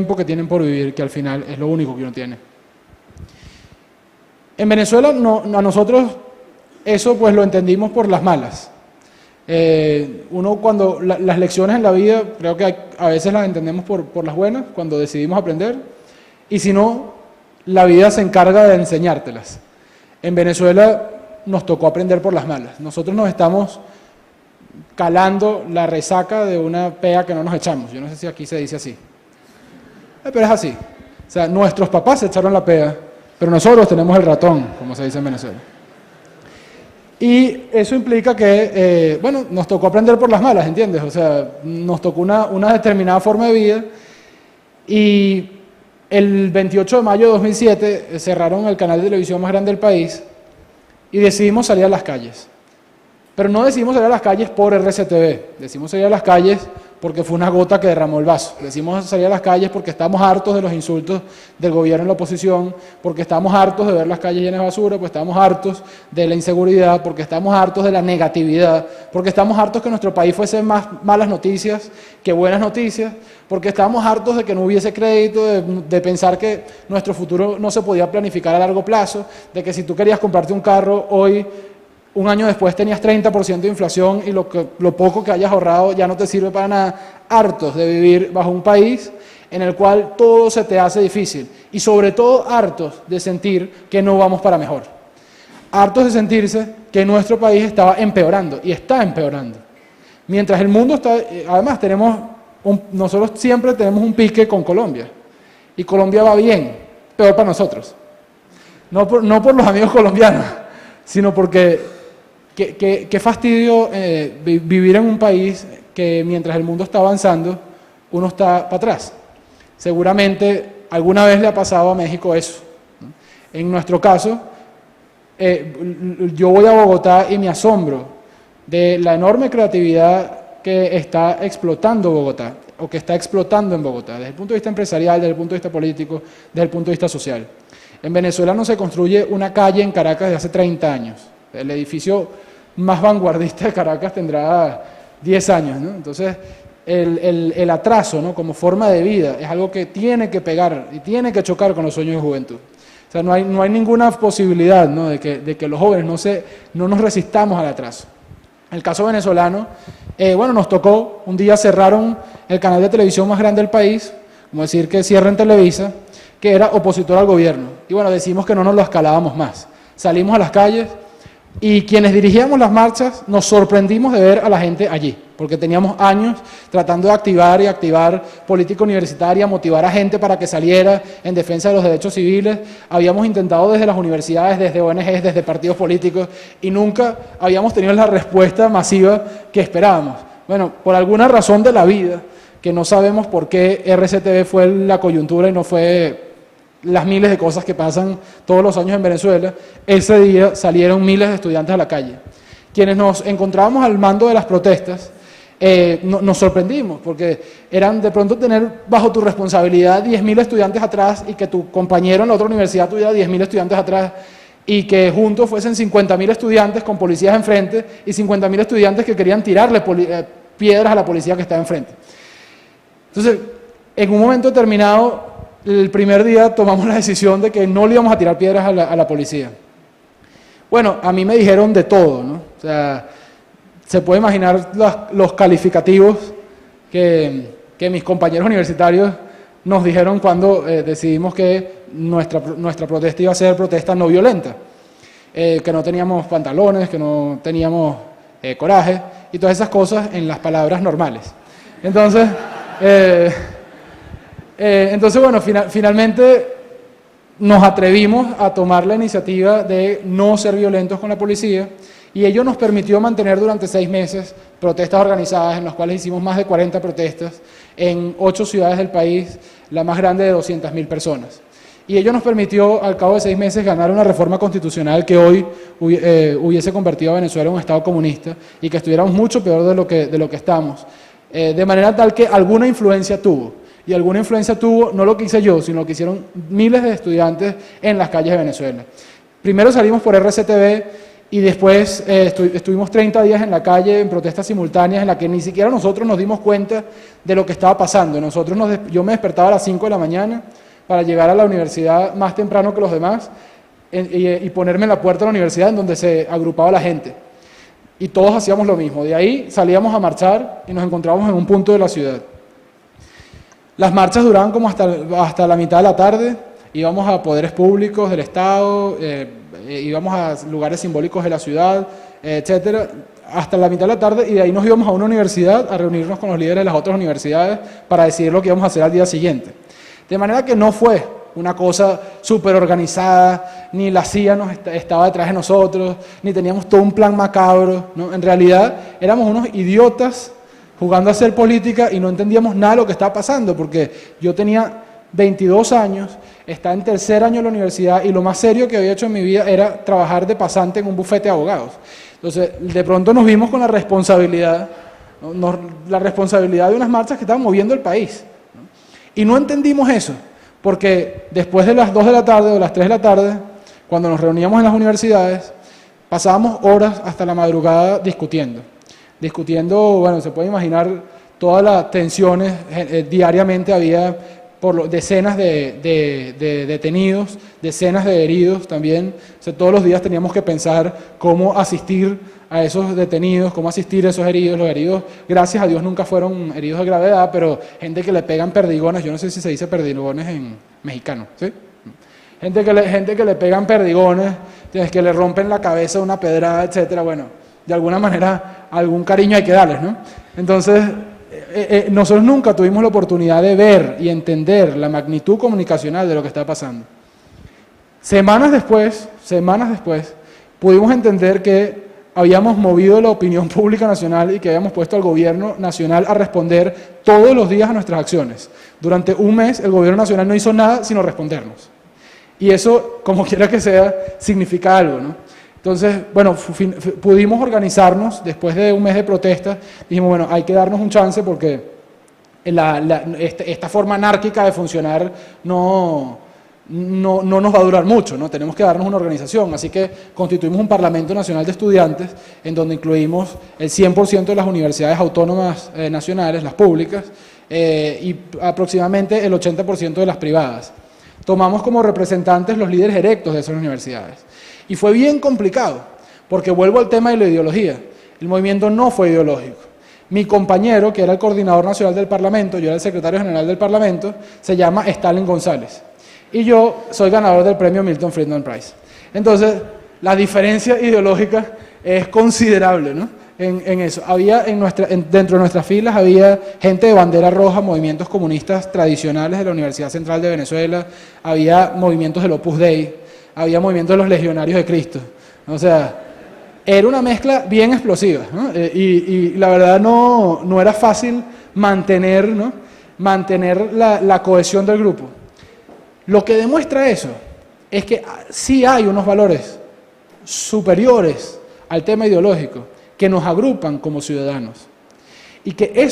tiempo que tienen por vivir, que al final es lo único que uno tiene. En Venezuela, a nosotros eso pues lo entendimos por las malas. Uno cuando las lecciones en la vida, creo que a veces las entendemos por las buenas, cuando decidimos aprender, y si no, la vida se encarga de enseñártelas. En Venezuela nos tocó aprender por las malas. Nosotros nos estamos calando la resaca de una pea que no nos echamos. Yo no sé si aquí se dice así. Pero es así. O sea, nuestros papás se echaron la pea, pero nosotros tenemos el ratón, como se dice en Venezuela. Y eso implica que, bueno, nos tocó aprender por las malas, ¿entiendes? O sea, nos tocó una determinada forma de vida y el 28 de mayo de 2007 cerraron el canal de televisión más grande del país y decidimos salir a las calles. Pero no decidimos salir a las calles por RCTV, decidimos salir a las calles porque fue una gota que derramó el vaso. Decidimos salir a las calles porque estamos hartos de los insultos del gobierno en la oposición, porque estamos hartos de ver las calles llenas de basura, porque estamos hartos de la inseguridad, porque estamos hartos de la negatividad, porque estamos hartos que nuestro país fuese más malas noticias que buenas noticias, porque estamos hartos de que no hubiese crédito, de pensar que nuestro futuro no se podía planificar a largo plazo, de que si tú querías comprarte un carro hoy, un año después tenías 30% de inflación y lo poco que hayas ahorrado ya no te sirve para nada. Hartos de vivir bajo un país en el cual todo se te hace difícil y sobre todo hartos de sentir que no vamos para mejor. Hartos de sentirse que nuestro país estaba empeorando y está empeorando. Mientras el mundo está, además nosotros siempre tenemos un pique con Colombia y Colombia va bien, peor para nosotros. No por los amigos colombianos, sino porque qué fastidio vivir en un país que mientras el mundo está avanzando, uno está para atrás. Seguramente alguna vez le ha pasado a México eso, ¿no? En nuestro caso, yo voy a Bogotá y me asombro de la enorme creatividad que está explotando Bogotá, o que está explotando en Bogotá, desde el punto de vista empresarial, desde el punto de vista político, desde el punto de vista social. En Venezuela no se construye una calle en Caracas desde hace 30 años. El edificio más vanguardista de Caracas tendrá 10 años, ¿no? Entonces, el atraso, ¿no?, como forma de vida es algo que tiene que pegar y tiene que chocar con los sueños de juventud. O sea, no hay ninguna posibilidad, ¿no?, de que los jóvenes no nos resistamos al atraso. En el caso venezolano, bueno, nos tocó, un día cerraron el canal de televisión más grande del país, como decir que cierren Televisa, que era opositor al gobierno. Y bueno, decimos que no nos lo escalábamos más. Salimos a las calles y quienes dirigíamos las marchas nos sorprendimos de ver a la gente allí, porque teníamos años tratando de activar política universitaria, motivar a gente para que saliera en defensa de los derechos civiles. Habíamos intentado desde las universidades, desde ONGs, desde partidos políticos, y nunca habíamos tenido la respuesta masiva que esperábamos. Bueno, por alguna razón de la vida, que no sabemos por qué RCTV fue la coyuntura y no fue las miles de cosas que pasan todos los años en Venezuela, ese día salieron miles de estudiantes a la calle. Quienes nos encontrábamos al mando de las protestas, nos sorprendimos, porque eran de pronto tener bajo tu responsabilidad 10.000 estudiantes atrás y que tu compañero en la otra universidad tuviera 10.000 estudiantes atrás y que juntos fuesen 50.000 estudiantes con policías enfrente y 50.000 estudiantes que querían tirarle piedras a la policía que estaba enfrente. Entonces, en un momento determinado, el primer día tomamos la decisión de que no le íbamos a tirar piedras a la policía. Bueno, a mí me dijeron de todo, ¿no? O sea, se puede imaginar los calificativos que mis compañeros universitarios nos dijeron cuando decidimos que nuestra protesta iba a ser protesta no violenta, que no teníamos pantalones, que no teníamos coraje y todas esas cosas en las palabras normales. Entonces, bueno, finalmente nos atrevimos a tomar la iniciativa de no ser violentos con la policía y ello nos permitió mantener durante 6 meses protestas organizadas en las cuales hicimos más de 40 protestas en 8 ciudades del país, la más grande de 200.000 personas. Y ello nos permitió, al cabo de 6 meses, ganar una reforma constitucional que hoy hubiese convertido a Venezuela en un Estado comunista y que estuviéramos mucho peor de lo que estamos. De manera tal que alguna influencia tuvo. Y alguna influencia tuvo, no lo que hice yo, sino lo que hicieron miles de estudiantes en las calles de Venezuela. Primero salimos por RCTV Y después estuvimos 30 días en la calle en protestas simultáneas en las que ni siquiera nosotros nos dimos cuenta de lo que estaba pasando. Yo me despertaba a las 5 de la mañana para llegar a la universidad más temprano que los demás y ponerme en la puerta de la universidad en donde se agrupaba la gente. Y todos hacíamos lo mismo. De ahí salíamos a marchar y nos encontrábamos en un punto de la ciudad. Las marchas duraban como hasta la mitad de la tarde. Íbamos a poderes públicos del Estado, íbamos a lugares simbólicos de la ciudad, etcétera, hasta la mitad de la tarde, y de ahí nos íbamos a una universidad a reunirnos con los líderes de las otras universidades para decidir lo que íbamos a hacer al día siguiente. De manera que no fue una cosa súper organizada, ni la CIA estaba detrás de nosotros, ni teníamos todo un plan macabro, ¿no? En realidad éramos unos idiotas jugando a hacer política y no entendíamos nada de lo que estaba pasando, porque yo tenía 22 años, estaba en tercer año de la universidad y lo más serio que había hecho en mi vida era trabajar de pasante en un bufete de abogados. Entonces, de pronto nos vimos con la responsabilidad, ¿no? La responsabilidad de unas marchas que estaban moviendo el país, ¿no? Y no entendimos eso, porque después de las 2 de la tarde o las 3 de la tarde, cuando nos reuníamos en las universidades, pasábamos horas hasta la madrugada discutiendo, bueno, se puede imaginar todas las tensiones, diariamente había decenas de detenidos, decenas de heridos también. O sea, todos los días teníamos que pensar cómo asistir a esos detenidos, cómo asistir a esos heridos. Los heridos, gracias a Dios, nunca fueron heridos de gravedad, pero gente que le pegan perdigones, yo no sé si se dice perdigones en mexicano, ¿sí? Gente que le pegan perdigones, que le rompen la cabeza una pedrada, etcétera. Bueno, de alguna manera, algún cariño hay que darles, ¿no? Entonces, nosotros nunca tuvimos la oportunidad de ver y entender la magnitud comunicacional de lo que está pasando. Semanas después, pudimos entender que habíamos movido la opinión pública nacional y que habíamos puesto al gobierno nacional a responder todos los días a nuestras acciones. Durante un mes el gobierno nacional no hizo nada sino respondernos. Y eso, como quiera que sea, significa algo, ¿no? Entonces, bueno, pudimos organizarnos después de un mes de protesta. Dijimos, bueno, hay que darnos un chance porque esta forma anárquica de funcionar no nos va a durar mucho, ¿no? Tenemos que darnos una organización. Así que constituimos un Parlamento Nacional de Estudiantes en donde incluimos el 100% de las universidades autónomas nacionales, las públicas, y aproximadamente el 80% de las privadas. Tomamos como representantes los líderes electos de esas universidades. Y fue bien complicado, porque vuelvo al tema de la ideología. El movimiento no fue ideológico. Mi compañero, que era el coordinador nacional del Parlamento, yo era el secretario general del Parlamento, se llama Stalin González. Y yo soy ganador del premio Milton Friedman Prize. Entonces, la diferencia ideológica es considerable, ¿no? En eso. Dentro de nuestras filas había gente de bandera roja, movimientos comunistas tradicionales de la Universidad Central de Venezuela, había movimientos del Opus Dei, había movimientos de los Legionarios de Cristo. O sea, era una mezcla bien explosiva, ¿no? Y la verdad no era fácil mantener, ¿no? Mantener la cohesión del grupo. Lo que demuestra eso es que sí hay unos valores superiores al tema ideológico que nos agrupan como ciudadanos. Y que en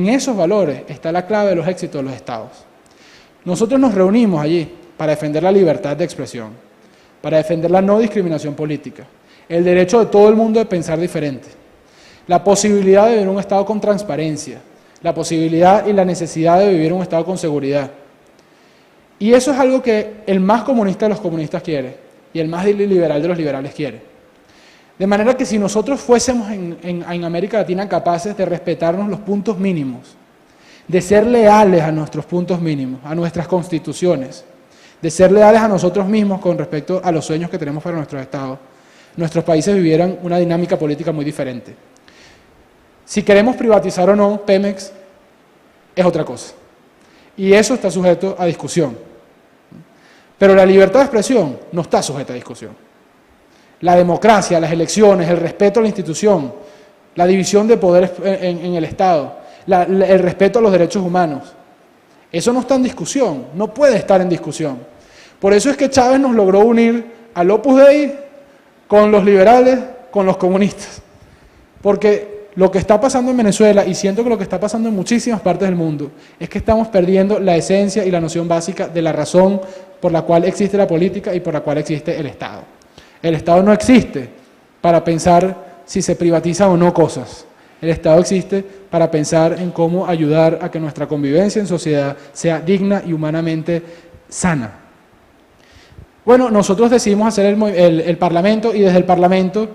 esos valores está la clave de los éxitos de los estados. Nosotros nos reunimos allí para defender la libertad de expresión, para defender la no discriminación política, el derecho de todo el mundo de pensar diferente, la posibilidad de vivir un Estado con transparencia, la posibilidad y la necesidad de vivir un Estado con seguridad. Y eso es algo que el más comunista de los comunistas quiere y el más liberal de los liberales quiere. De manera que si nosotros fuésemos en América Latina capaces de respetarnos los puntos mínimos, de ser leales a nuestros puntos mínimos, a nuestras constituciones, de ser leales a nosotros mismos con respecto a los sueños que tenemos para nuestros estados, nuestros países vivieran una dinámica política muy diferente. Si queremos privatizar o no Pemex, es otra cosa. Y eso está sujeto a discusión. Pero la libertad de expresión no está sujeta a discusión. La democracia, las elecciones, el respeto a la institución, la división de poderes en el Estado, el respeto a los derechos humanos, eso no está en discusión, no puede estar en discusión. Por eso es que Chávez nos logró unir al Opus Dei con los liberales, con los comunistas. Porque lo que está pasando en Venezuela, y siento que lo que está pasando en muchísimas partes del mundo, es que estamos perdiendo la esencia y la noción básica de la razón por la cual existe la política y por la cual existe el Estado. El Estado no existe para pensar si se privatizan o no cosas. El Estado existe para pensar en cómo ayudar a que nuestra convivencia en sociedad sea digna y humanamente sana. Bueno, nosotros decidimos hacer el Parlamento, y desde el Parlamento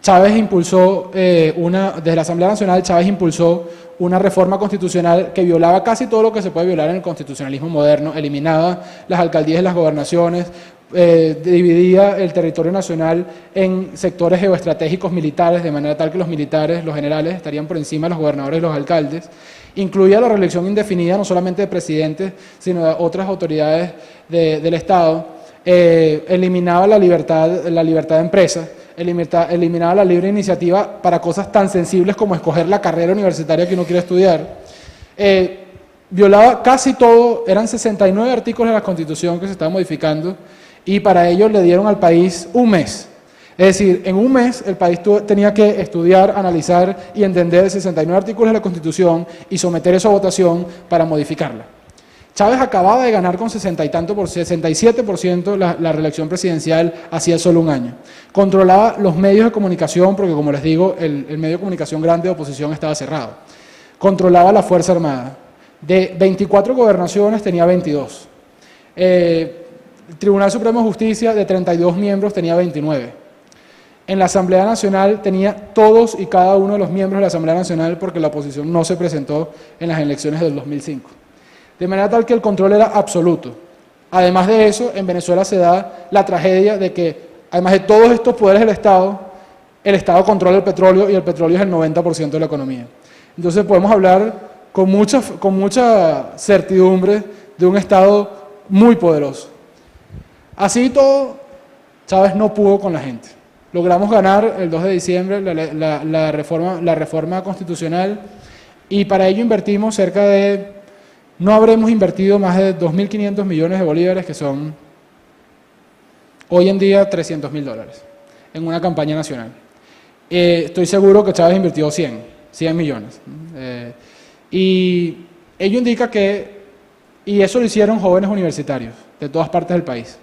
Chávez impulsó desde la Asamblea Nacional, Chávez impulsó una reforma constitucional que violaba casi todo lo que se puede violar en el constitucionalismo moderno, eliminaba las alcaldías y las gobernaciones, dividía el territorio nacional en sectores geoestratégicos militares, de manera tal que los militares, los generales, estarían por encima de los gobernadores y los alcaldes, incluía la reelección indefinida no solamente de presidentes, sino de otras autoridades del Estado, eliminaba la libertad de empresa, eliminaba la libre iniciativa para cosas tan sensibles como escoger la carrera universitaria que uno quiere estudiar, violaba casi todo, eran 69 artículos de la Constitución que se estaban modificando, y para ello le dieron al país un mes. Es decir, en un mes el país tenía que estudiar, analizar y entender 69 artículos de la Constitución y someter eso a votación para modificarla. Chávez acababa de ganar con 67% la reelección presidencial hacía solo un año. Controlaba los medios de comunicación, porque como les digo, el medio de comunicación grande de oposición estaba cerrado. Controlaba la Fuerza Armada. De 24 gobernaciones tenía 22. El Tribunal Supremo de Justicia, de 32 miembros, tenía 29. En la Asamblea Nacional tenía todos y cada uno de los miembros de la Asamblea Nacional, porque la oposición no se presentó en las elecciones del 2005. De manera tal que el control era absoluto. Además de eso, en Venezuela se da la tragedia de que, además de todos estos poderes del Estado, el Estado controla el petróleo, y el petróleo es el 90% de la economía. Entonces podemos hablar con mucha certidumbre de un Estado muy poderoso. Así todo, Chávez no pudo con la gente. Logramos ganar el 2 de diciembre la reforma constitucional, y para ello invertimos no habremos invertido más de 2.500 millones de bolívares, que son hoy en día $300.000, en una campaña nacional. Estoy seguro que Chávez invirtió 100 millones. Y ello indica y eso lo hicieron jóvenes universitarios de todas partes del país.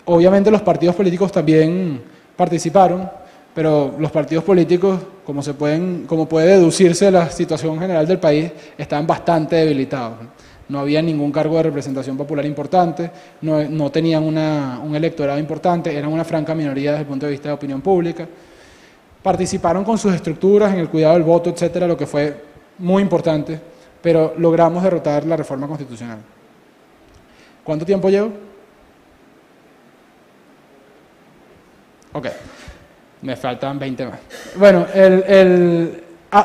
Obviamente los partidos políticos también participaron, pero los partidos políticos, como puede deducirse de la situación general del país, estaban bastante debilitados. No había ningún cargo de representación popular importante, no tenían un electorado importante, eran una franca minoría desde el punto de vista de opinión pública. Participaron con sus estructuras en el cuidado del voto, etcétera, lo que fue muy importante, pero logramos derrotar la reforma constitucional. ¿Cuánto tiempo llevo? Ok. Me faltan 20 más. Bueno,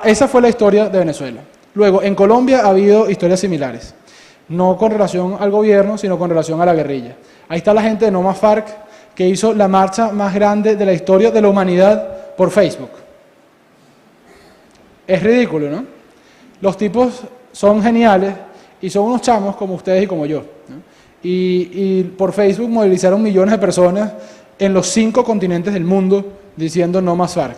esa fue la historia de Venezuela. Luego, en Colombia ha habido historias similares, no con relación al gobierno, sino con relación a la guerrilla. Ahí está la gente de No Más FARC, que hizo la marcha más grande de la historia de la humanidad por Facebook. Es ridículo, ¿no? Los tipos son geniales y son unos chamos como ustedes y como yo, ¿no? Y por Facebook movilizaron millones de personas en los 5 continentes del mundo diciendo no más FARC.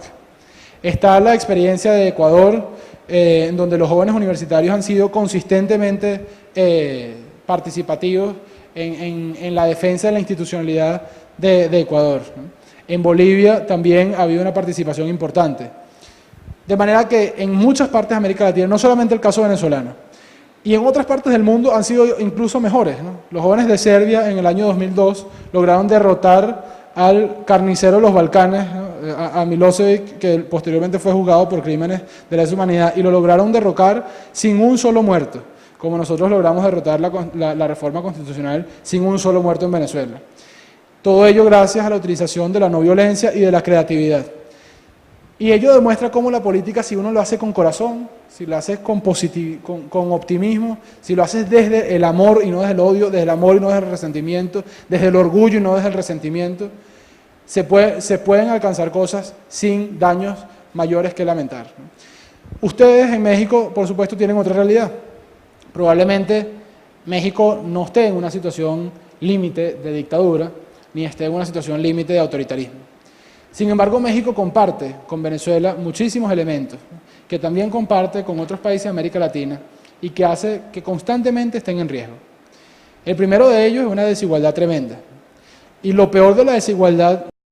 Está la experiencia de Ecuador, en donde los jóvenes universitarios han sido consistentemente participativos en la defensa de la institucionalidad de Ecuador, ¿no? En Bolivia también ha habido una participación importante. De manera que en muchas partes de América Latina, no solamente el caso venezolano, y en otras partes del mundo han sido incluso mejores, ¿no? Los jóvenes de Serbia en el año 2002 lograron derrotar al carnicero de los Balcanes, ¿no? a Milosevic, que posteriormente fue juzgado por crímenes de lesa humanidad, y lo lograron derrocar sin un solo muerto, como nosotros logramos derrotar la reforma constitucional sin un solo muerto en Venezuela. Todo ello gracias a la utilización de la no violencia y de la creatividad. Y ello demuestra cómo la política, si uno lo hace con corazón, si lo haces con optimismo, si lo haces desde el amor y no desde el odio, desde el amor y no desde el resentimiento, desde el orgullo y no desde el resentimiento, se pueden alcanzar cosas sin daños mayores que lamentar, ¿no? Ustedes en México, por supuesto, tienen otra realidad. Probablemente México no esté en una situación límite de dictadura, ni esté en una situación límite de autoritarismo. Sin embargo, México comparte con Venezuela muchísimos elementos que también comparte con otros países de América Latina y que hace que constantemente estén en riesgo. El primero de ellos es una desigualdad tremenda. Y lo peor de la desigualdad